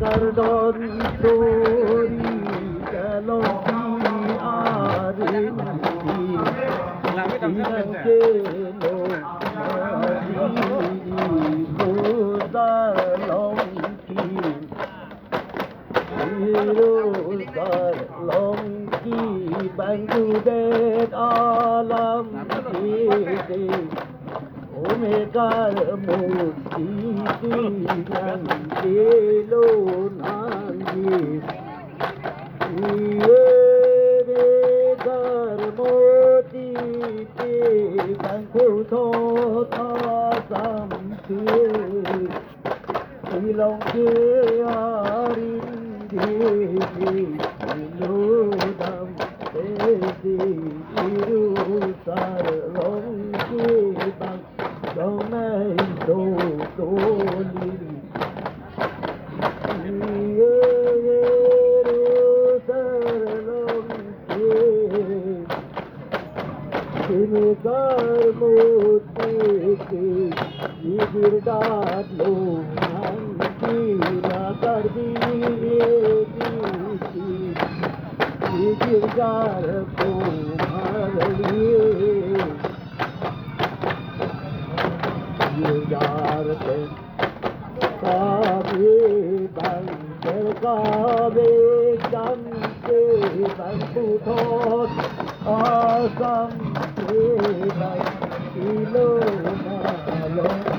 Kardon Tori Bangladesh alam kiti Omekar moti tinan dilo nangi Iyer moti ti bangku thota samti Ilong ke arin di ilodam Tesi irusar long kibang Domay do doliri Irusar long kibang Sinikar mutiki Igirdad lo nanti Nakar diyeti Girgar ko marliye Girgar pe kabe banker kabe jamte bantu thot asam te ban ilo malong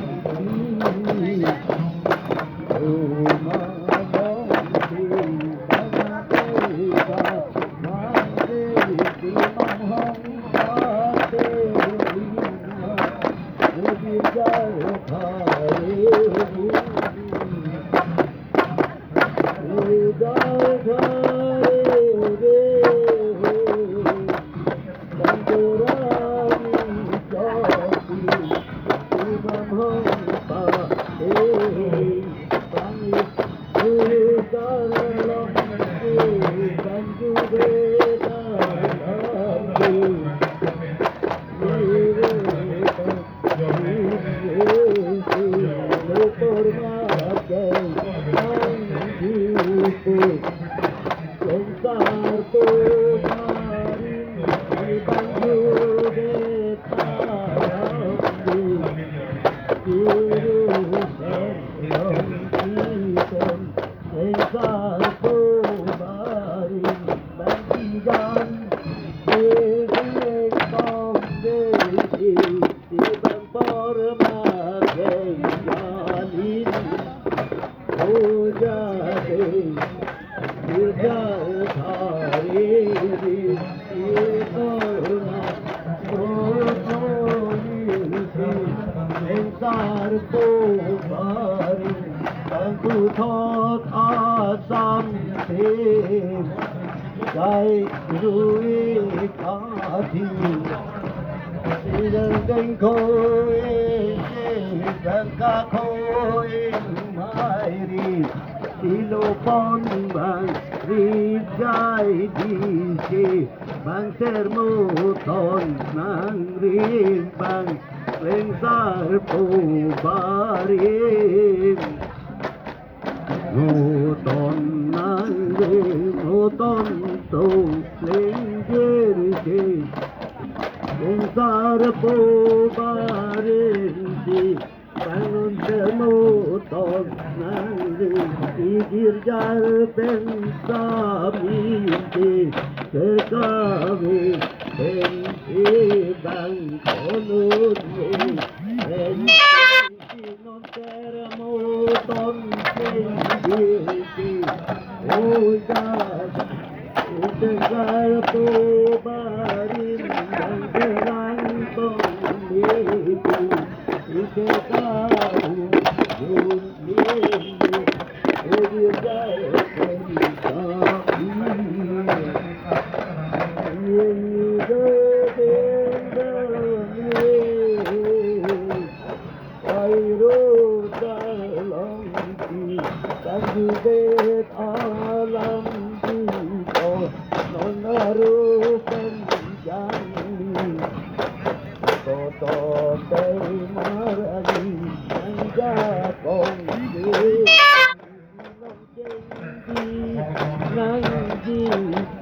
Nangji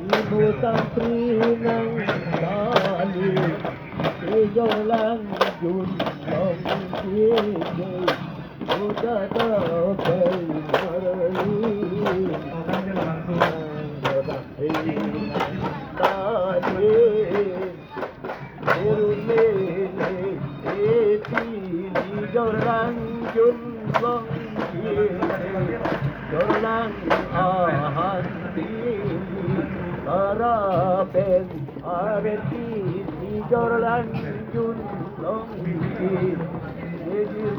ibu pri nang kali ijolang jun long ye udah terkei tadi ijolang jun long ye Jorlan ahanti arapen areti jorlan jun long ki yejir